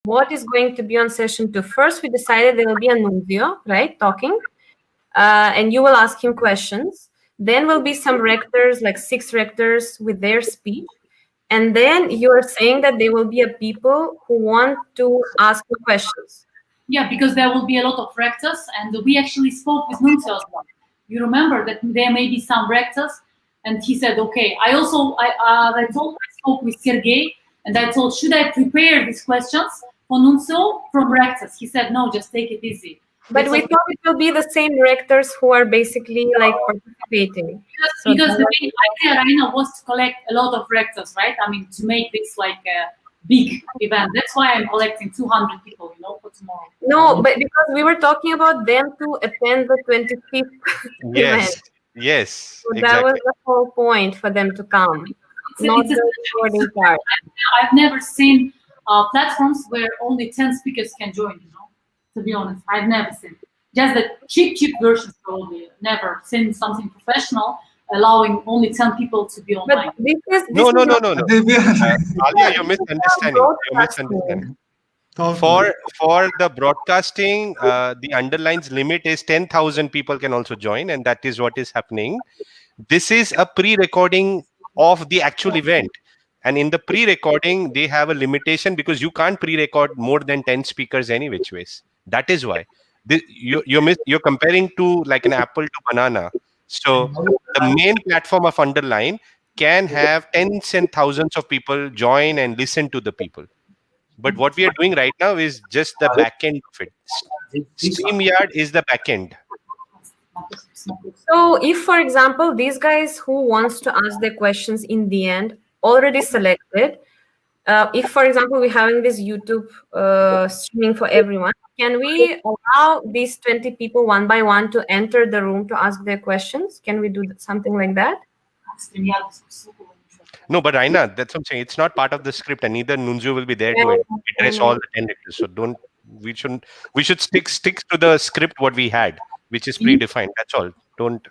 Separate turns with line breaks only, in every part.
what is going to be on session 2. First, we decided there will be a nuncio, right, talking, and you will ask him questions. Then will be some rectors, like 6 rectors with their speech. And then you are saying that there will be a people who want to ask you questions.
Yeah, because there will be a lot of rectors, and we actually spoke with Nuncio as well. You remember that there may be some rectors, and he said, okay. I spoke with Sergey, and I told, should I prepare these questions for Nuncio from rectors? He said, no, just take it easy.
But we thought it will be the same rectors who are basically like participating.
Because the main idea, Raina, was to collect a lot of rectors, right? I mean, to make this like a big event. That's why I'm collecting 200 people, for tomorrow.
No, but because we were talking about them to attend the 25th event.
Yes,
so
exactly.
That was the whole point for them to come, not the recording part.
I've never seen platforms where only 10 speakers can join, to be honest. I've never seen. Just the cheap versions probably. Never seen something professional allowing only 10 people to be online.
But this is
no. Alia, you're misunderstanding. For the broadcasting, the underlines limit is 10,000 people can also join, and that is what is happening. This is a pre-recording of the actual event. And in the pre-recording, they have a limitation because you can't pre-record more than 10 speakers any which ways. That is why. You're comparing to like an apple to banana. So the main platform of Underline can have tens and thousands of people join and listen to the people. But what we are doing right now is just the back end of it. StreamYard is the back end.
So if, for example, these guys who wants to ask their questions in the end already selected, if, for example, we're having this YouTube streaming for everyone, can we allow these 20 people one by one to enter the room to ask their questions? Can we do something like that?
No, but Raina, that's what I'm saying. It's not part of the script, and neither Nunzio will be there to address all the 10 lectures. So we should stick to the script what we had, which is predefined. That's all. Don't.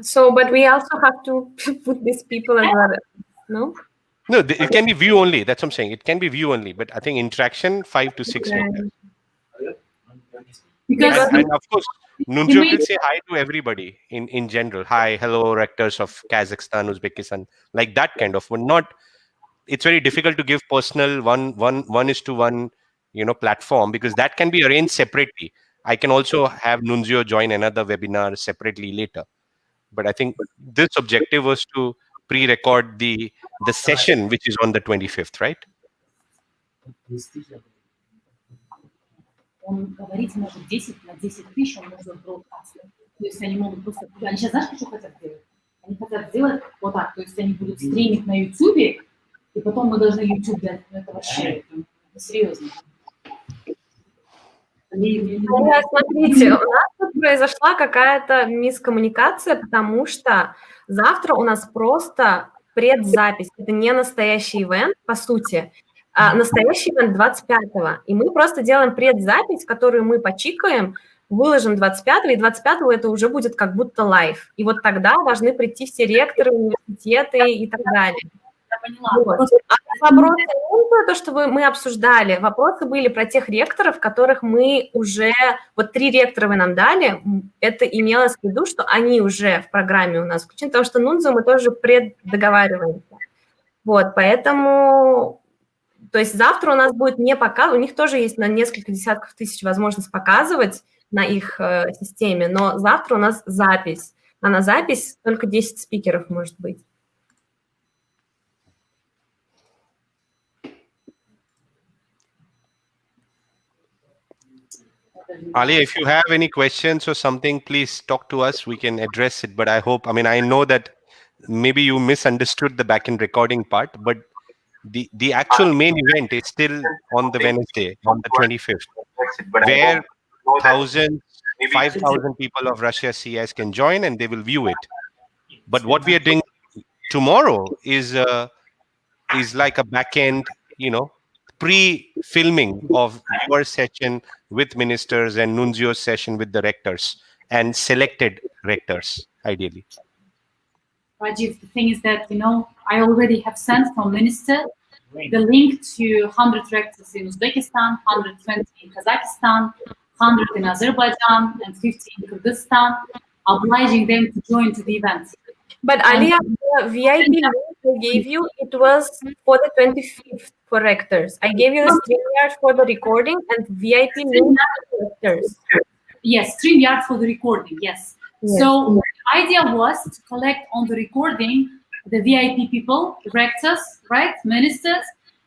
So, but we also have to put these people as well, no?
No, it can be view only. That's what I'm saying. It can be view only, but I think interaction 5 to 6.
Because
and of course, Nunzio will say hi to everybody in general. Hi, hello, rectors of Kazakhstan, Uzbekistan, like that kind of. But not. It's very difficult to give personal one-to-one, platform, because that can be arranged separately. I can also have Nunzio join another webinar separately later. But I think this objective was to pre-record the session, which is on the 25th, right?
Он говорить может 10 на 10 тысяч, он может бродкаст. То есть они могут просто... Они сейчас, знаешь, что хотят сделать? Они хотят сделать вот так. То есть они будут стримить на YouTube, и потом мы должны YouTube дать. Это вообще серьезно.
Смотрите, у нас тут произошла какая-то мискоммуникация, потому что завтра у нас просто предзапись. Это не настоящий ивент, по сути. Настоящий ивент 25-го. И мы просто делаем предзапись, которую мы почикаем, выложим 25-го, и 25-го это уже будет как будто лайв. И вот тогда должны прийти все ректоры, университеты и так далее. Вот. А вопросы, то, что мы обсуждали, вопросы были про тех ректоров, которых мы уже, вот 3 ректора вы нам дали, это имелось в виду, что они уже в программе у нас включены, потому что Нунзо мы тоже преддоговариваемся. Вот, поэтому, то есть завтра у нас будет не показ, у них тоже есть на несколько десятков тысяч возможность показывать на их системе, но завтра у нас запись, а на запись только 10 спикеров может быть.
Ali, if you have any questions or something, please talk to us. We can address it. But I know that maybe you misunderstood the backend recording part, but the actual main event is still on the Wednesday, on the 25th, where 5,000 people of Russia CS can join and they will view it. But what we are doing tomorrow is like a backend, pre-filming of your session with ministers and Nunzio's session with the rectors and selected rectors, ideally.
Rajiv, the thing is that, I already have sent from minister the link to 100 rectors in Uzbekistan, 120 in Kazakhstan, 100 in Azerbaijan, and 50 in Kyrgyzstan, obliging them to join to the event.
But Alia, the VIP link I gave you, it was for the 25th for rectors. I gave you the StreamYard for the recording and VIP link for rectors.
Yes, StreamYard for the recording, yes. So the idea was to collect on the recording the VIP people, rectors, right, ministers,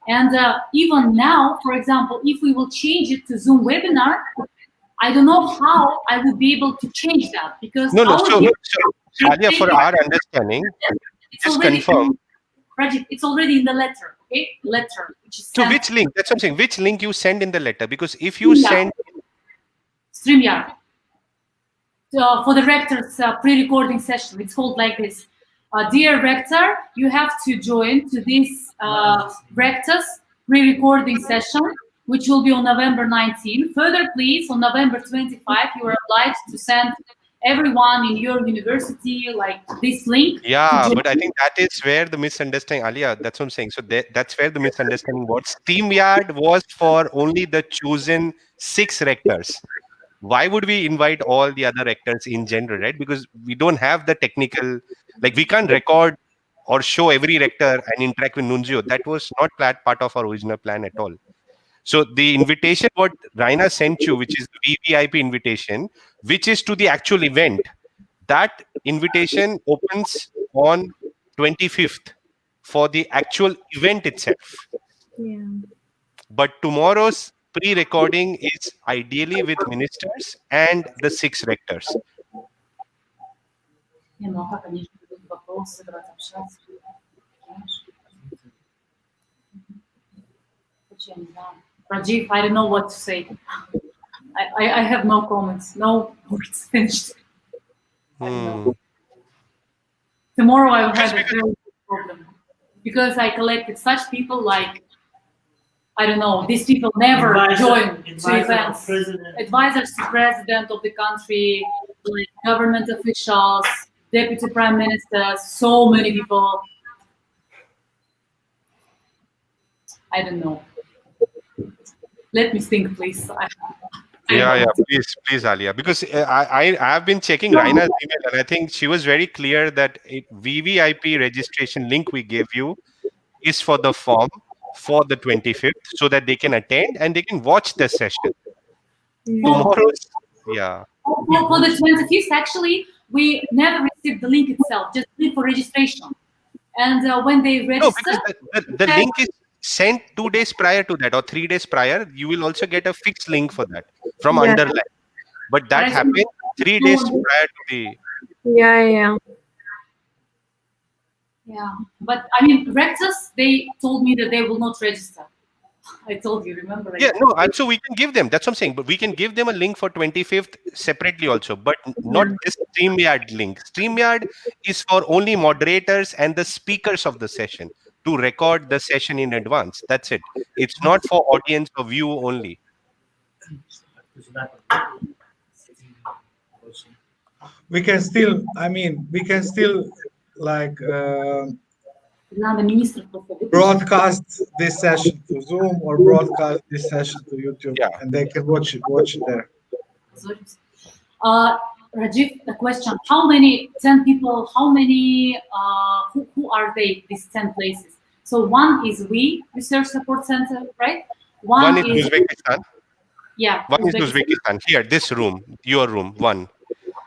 and even now, for example, if we will change it to Zoom webinar, I don't know how I would be able to change that, because
Alia, for our understanding, just confirm.
Rajit, it's already in the letter, okay? Letter, which is
to which link? That's what I'm saying. Which link you send in the letter? Because if you send
StreamYard for the rector's pre-recording session, it's called like this. Dear rector, you have to join to this rector's pre-recording session, which will be on November 19. Further, please, on November 25, you are obliged to send everyone in your university like this link.
Yeah, but I think that is where the misunderstanding, Alia, that's what I'm saying. So that's where the misunderstanding was. StreamYard was for only the chosen 6 rectors. Why would we invite all the other rectors in general, right? Because we don't have the technical, like we can't record or show every rector and interact with Nunzio. That was not part of our original plan at all. So the invitation what Raina sent you, which is the VVIP invitation, which is to the actual event, that invitation opens on 25th for the actual event itself.
Yeah.
But tomorrow's pre-recording is ideally with ministers and the 6 rectors.
Rajiv, I don't know what to say. I have no comments, no words finished. Tomorrow I will have a very big problem because I collected such people like, I don't know, these people never join to events. Advisors to president of the country, like government officials, deputy prime ministers, so many people. I don't know. Let me think, please.
Please, Alia, because I have been checking Raina's email and I think she was very clear that VVIP registration link we gave you is for the form for the 25th so that they can attend and they can watch the session. Tomorrow's,
For the 25th, actually, we never received the link itself, just link for registration. And when they register...
No, because the link is sent 2 days prior to that or 3 days prior. You will also get a fixed link for that from underline. But that happened 3 days prior to the...
Yeah, but I mean, rectors, they told me that they will not register. I told you, remember?
So we can give them, that's what I'm saying, but we can give them a link for 25th separately also, but not this StreamYard link. StreamYard is for only moderators and the speakers of the session to record the session in advance. That's it. It's not for audience or view only.
We can still, like broadcast this session to Zoom or broadcast this session to YouTube, and they can watch it there.
Rajiv, the question: how many 10 people? How many? Who are they? These 10 places. So one is Research Support Center, right?
One is Uzbekistan.
Yeah.
One is Uzbekistan. Here, this room, your room, one.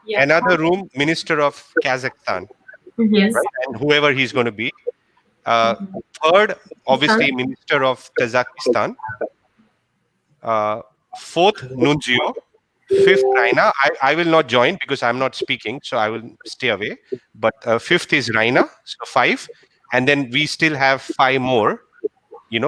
Yeah. Another room, Minister of Kazakhstan.
Yes.
Right? And whoever he's going to be. Third, obviously, Minister of Kazakhstan. Fourth, Nunzio. Fifth, Raina. I will not join because I'm not speaking, so I will stay away. But fifth is Raina, so 5. And then we still have 5 more,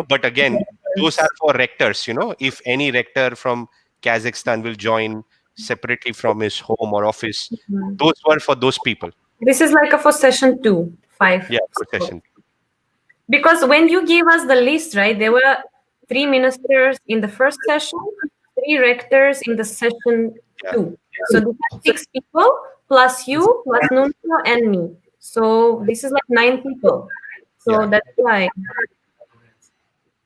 but again, those are for rectors, if any rector from Kazakhstan will join separately from his home or office, those were for those people.
This is like for session 2, 5.
Yeah, for session 2.
Because when you gave us the list, right, there were 3 ministers in the first session, 3 rectors in the session 2. So this is 6 people plus you, plus Nunzio and me. So this is like 9 people. So that's why.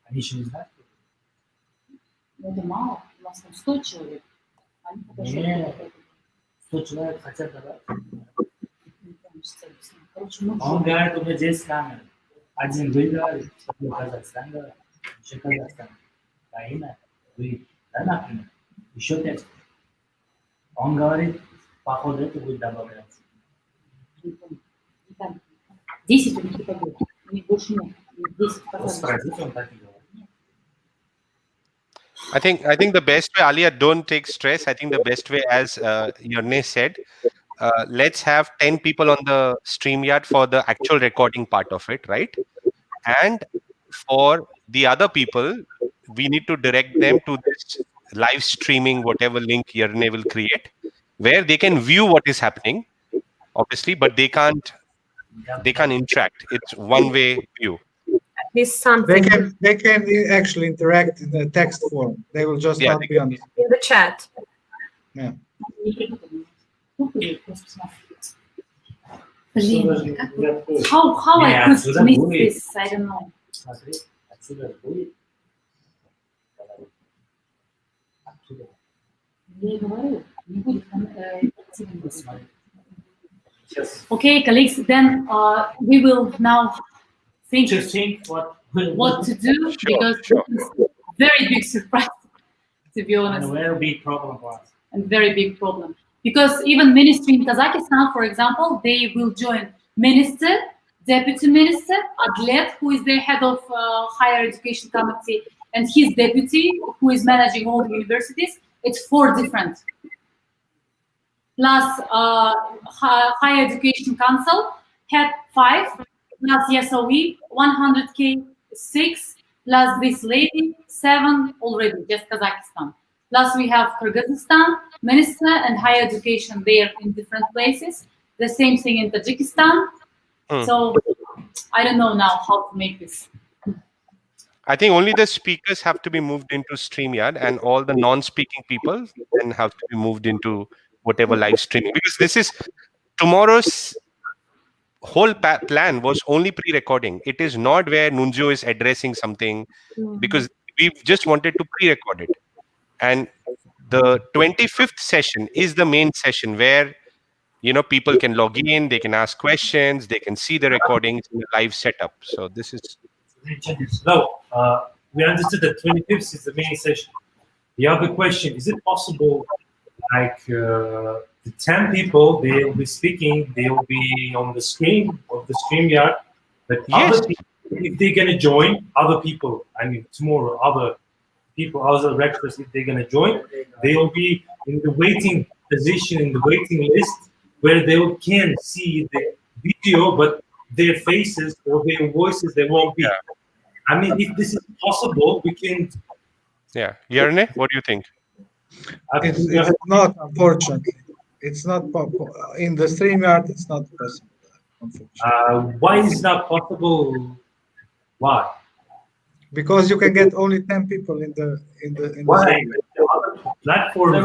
Они еще не знают?
Это мало. У нас там 100 человек. Они
Нет, 100 человек хотят давать. Он говорит, у меня 10 камер. Один вы говорите, что Казахстан говорит, еще Казахстан. Украина, вы, да, например, еще 5. Он говорит, походу это будет добавляться.
10 у них побед. У них больше нет. 10
I think the best way, Alia, don't take stress. I think the best way, as Yarne said, let's have 10 people on the StreamYard for the actual recording part of it, right? And for the other people, we need to direct them to this live streaming, whatever link Yarne will create, where they can view what is happening, obviously, but they can't interact. It's one-way view.
Something.
They can actually interact in the text form. They will just not be on
in the chat.
Yeah.
How I could miss this? I don't know. Okay, colleagues, then we will now think what to do, because it's a very big surprise, to be honest.
And a very big problem for us.
And very big problem. Because even ministry in Kazakhstan, for example, they will join minister, deputy minister, Adlet, who is the head of higher education committee, and his deputy, who is managing all the universities. It's 4 different. Plus higher education council had 5. Plus YSOE, 100K, 6, plus this lady, 7 already, just Kazakhstan. Plus we have Kyrgyzstan, minister and higher education there in different places. The same thing in Tajikistan. So I don't know now how to make this.
I think only the speakers have to be moved into StreamYard, and all the non-speaking people then have to be moved into whatever live streaming. Because this is tomorrow's whole plan was only pre-recording. It is not where Nunzio is addressing something, because we just wanted to pre-record it. And the 25th session is the main session where, people can log in, they can ask questions, they can see the recordings in a live setup. So this is...
No, we understood that 25th is the main session. The other question, is it possible, like, the 10 people, they will be speaking, they will be on the screen of the StreamYard, but other people, if they're going to join, other people, tomorrow, other people, other rectors, if they're going to join, they will be in the waiting position, in the waiting list, where they can see the video, but their faces or their voices, they won't be. If this is possible, we can...
Yeah. Yarne, what do you think?
It's not, unfortunately. It's not in the StreamYard. It's not possible. Unfortunately.
Why is it not possible? Why?
Because you can get only 10 people in the
Why? The other platforms,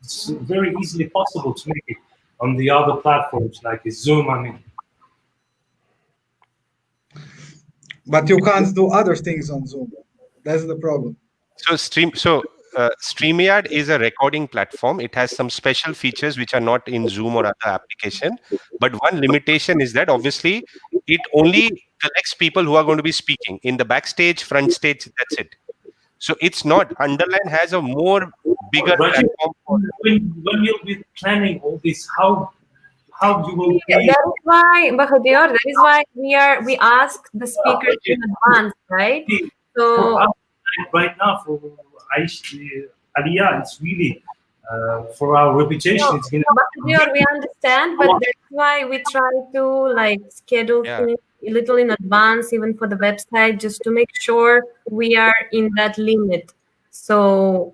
it's very easily possible to make it on the other platforms like Zoom.
But you can't do other things on Zoom. That's the problem.
So StreamYard is a recording platform. It has some special features which are not in Zoom or other application. But one limitation is that obviously it only collects people who are going to be speaking in the backstage, front stage. That's it. So it's not. Underline has a more bigger platform.
When you'll be planning all this, how you will pay?
That is why, Bahadur, that is why we ask the speakers in advance, right? So
right now for Aliyah, it's really for our reputation. It's gonna.
Bahadur, we understand, but that's why we try to schedule things a little in advance, even for the website, just to make sure we are in that limit. So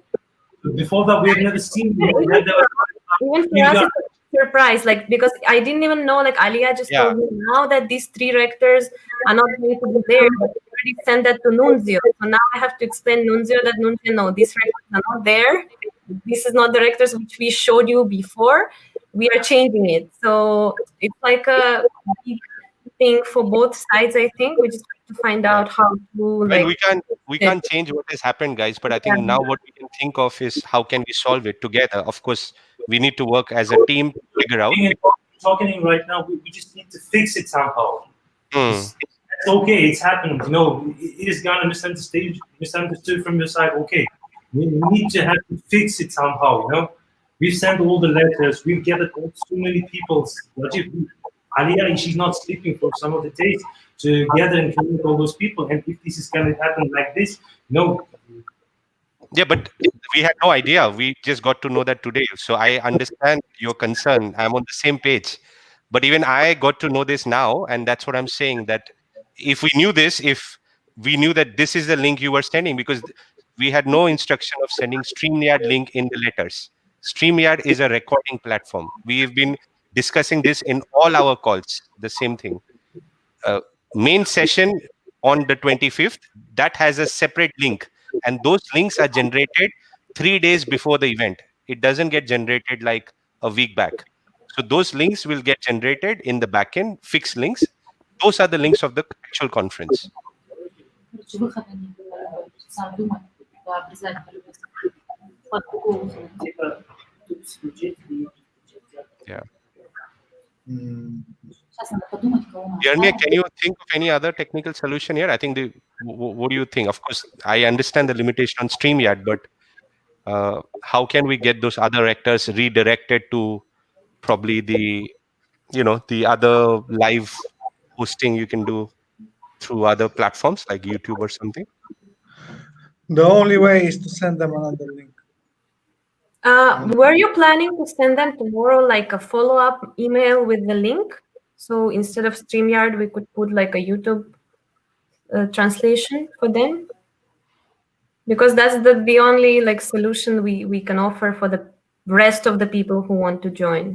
before that, we have never seen.
Even for us, it's a surprise, because I didn't even know. Aliyah just told me now that these 3 rectors are not going to be there, but we already sent that to Nunzio. So now I have to explain Nunzio that Nunzio, no, these rectors are not there. This is not the rectors which we showed you before. We are changing it. So it's like a big thing for both sides, I think, which is to find out how to like.
Well, we can't change what has happened, guys. But I think now what we can think of is how can we solve it together. Of course, we need to work as a team to figure out.
Talking right now, we just need to fix it somehow. It's okay, it's happened. You know, it is gonna misunderstood from your side. Okay, we need to have to fix it somehow. You know, we've sent all the letters. We've gathered so many people. Alia, she's not sleeping for some of the days to gather and connect all those people. And if this is gonna happen like this, no.
Yeah, but we had no idea. We just got to know that today. So I understand your concern. I'm on the same page. But even I got to know this now, and that's what I'm saying, that if we knew this, if we knew that this is the link you were sending, because we had no instruction of sending StreamYard link in the letters. StreamYard is a recording platform. We've been discussing this in all our calls, the same thing. Main session on the 25th, that has a separate link. And those links are generated 3 days before the event. It doesn't get generated like a week back. So those links will get generated in the backend, fixed links. Those are the links of the actual conference. Yeah. Jeremy, can you think of any other technical solution here? I think what do you think? Of course, I understand the limitation on StreamYard, but how can we get those other actors redirected to probably the other live hosting you can do through other platforms like YouTube or something?
The only way is to send them another link.
Were you planning to send them tomorrow like a follow-up email with the link? So instead of StreamYard, we could put like a YouTube translation for them? Because that's the only like solution we can offer for the rest of the people who want to join.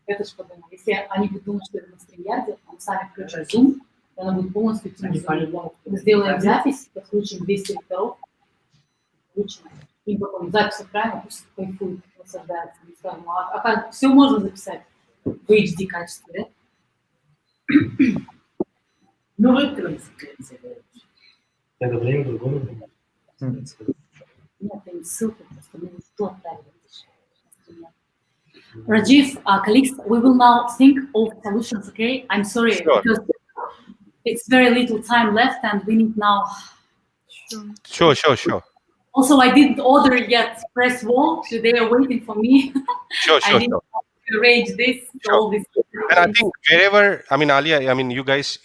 Это ж потому, если они будут думать, что это на StreamYard, они сами включат Zoom, и она будет полностью мы сделаем запись, подключим 200 лекторов, включим, и потом запись отправим, пусть кайфует, наслаждается. Все можно записать в HD качестве, да? Ну, выиграем.
Это время другое.
Нет, это не ссылка, просто мы что отправили. Rajiv, colleagues, we will now think of solutions, okay? I'm sorry, because it's very little time left and we need now...
Sure.
Also, I didn't order yet press wall, so they are waiting for me.
Sure.
I need to arrange this, all this.
And I think wherever, Alia, you guys,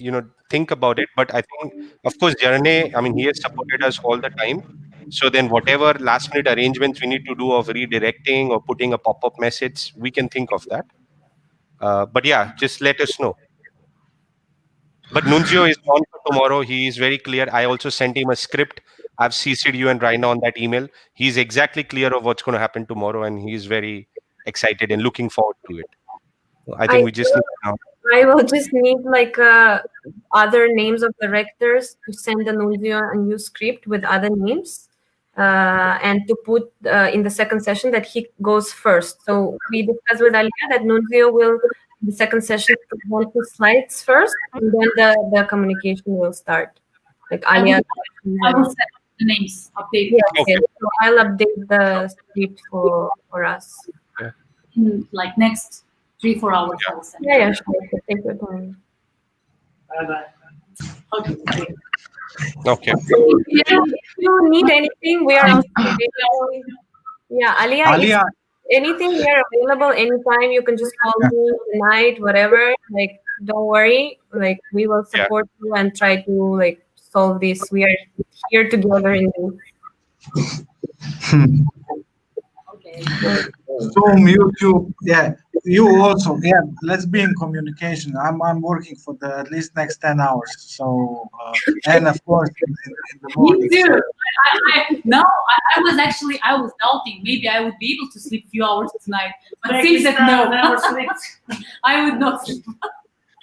think about it, but I think, of course, Jarne, he has supported us all the time. So then whatever last minute arrangements we need to do of redirecting or putting a pop-up message, we can think of that. But yeah, just let us know. But Nunzio is on for tomorrow. He is very clear. I also sent him a script. I've CC'd you and Raina on that email. He's exactly clear of what's going to happen tomorrow, and he's very excited and looking forward to it. So I think we just need to know.
I will just need like other names of the rectors to send the Nunzio a new script with other names. And to put in the second session that he goes first. So we discussed with Alia that Nunzio will, the second session, present the slides first, and then the communication will start. Like Alia.
I will set the names, update.
Yes, okay. So I'll update the script for us.
Yeah.
In like next 3-4 hours.
Yeah, sure. Take your time.
Okay.
Okay.
If you need anything, we are also available. Yeah, Alia, anything, we are available anytime. You can just call me tonight, whatever. Like, don't worry. Like, we will support you and try to like solve this. We are here together in this.
Okay.
Zoom, YouTube, you also, let's be in communication. I'm working for at least next 10 hours. So, and of course, in the morning.
Me too. I was doubting maybe I would be able to sleep a few hours tonight. But it seems that no, never sleep. I would not sleep.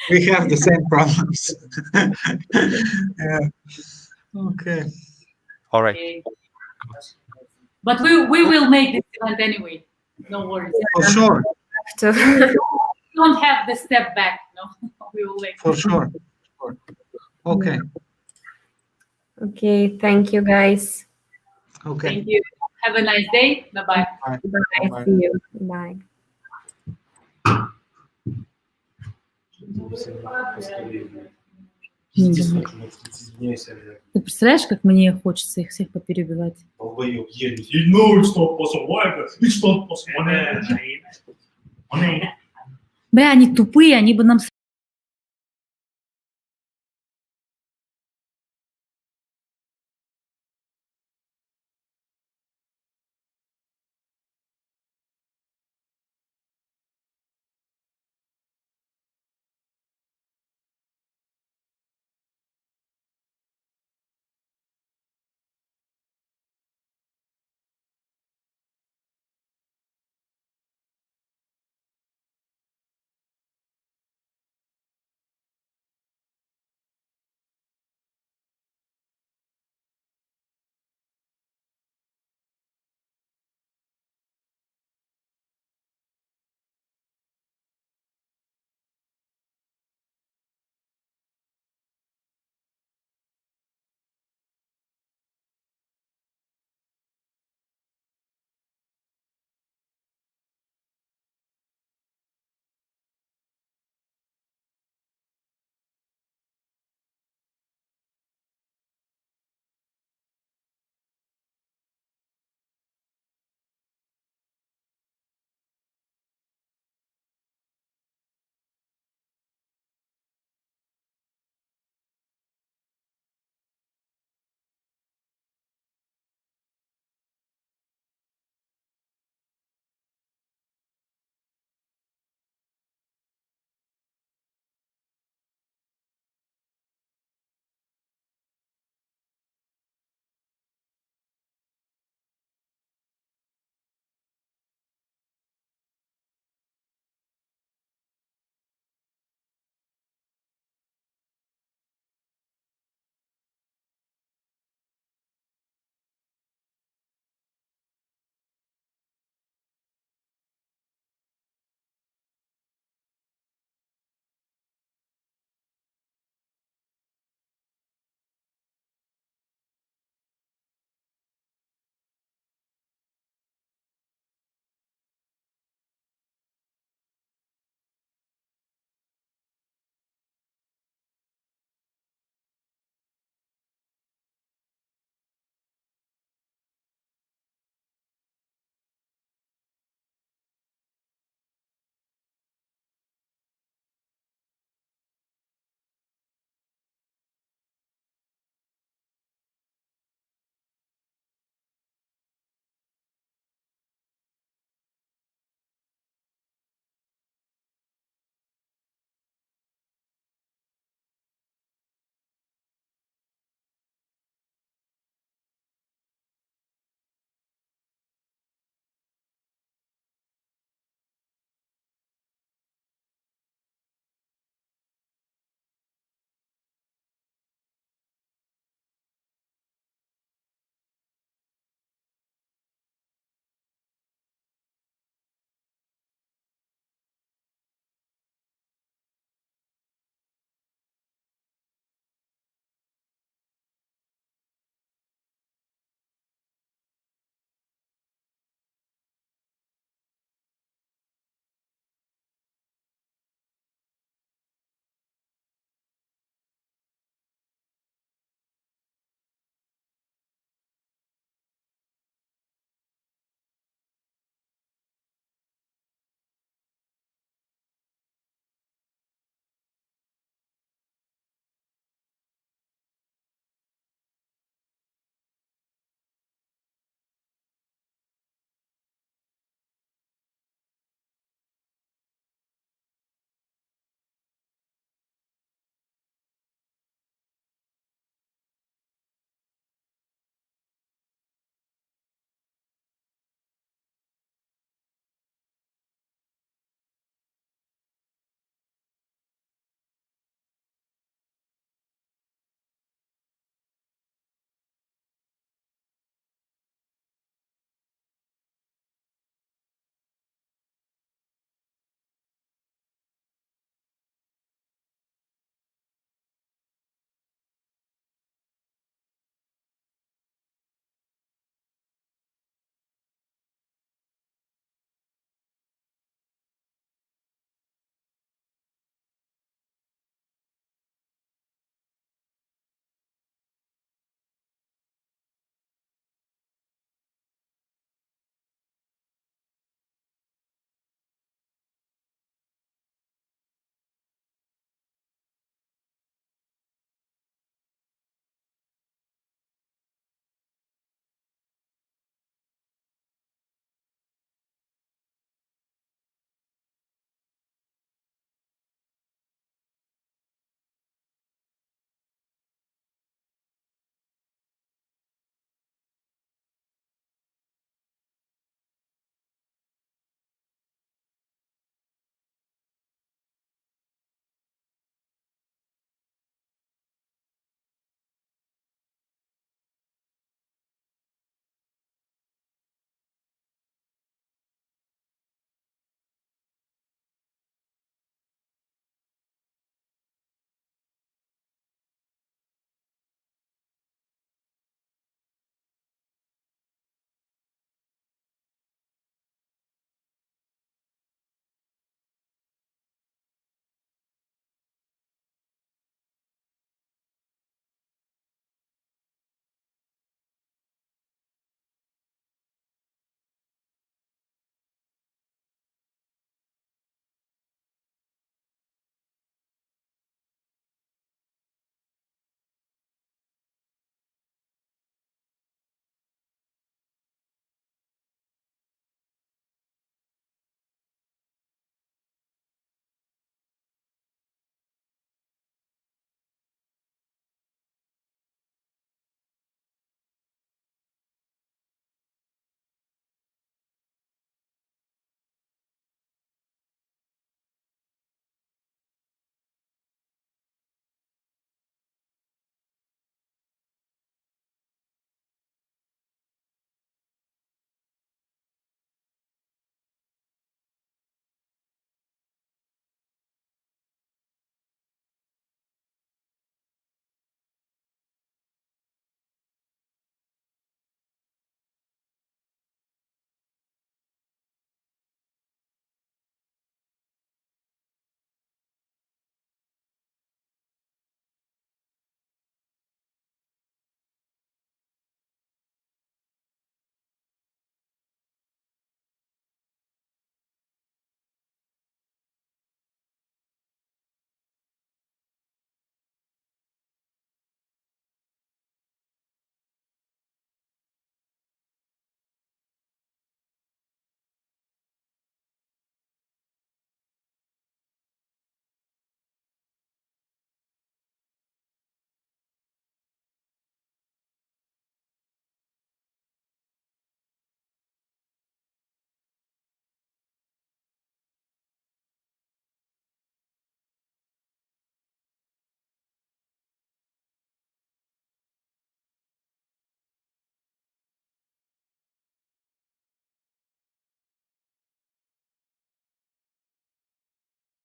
We have the same problems. Okay.
All right.
Okay. But we will make this event anyway. No worries.
For sure.
We don't have the step back. No, we will make.
For sure. Okay.
Okay, thank you guys.
Okay.
Thank you. Have a nice day. Bye-bye.
Bye.
Bye.
Bye.
See you. Bye.
Ты представляешь, как мне хочется их всех поперебивать? Бля, они тупые, они бы нам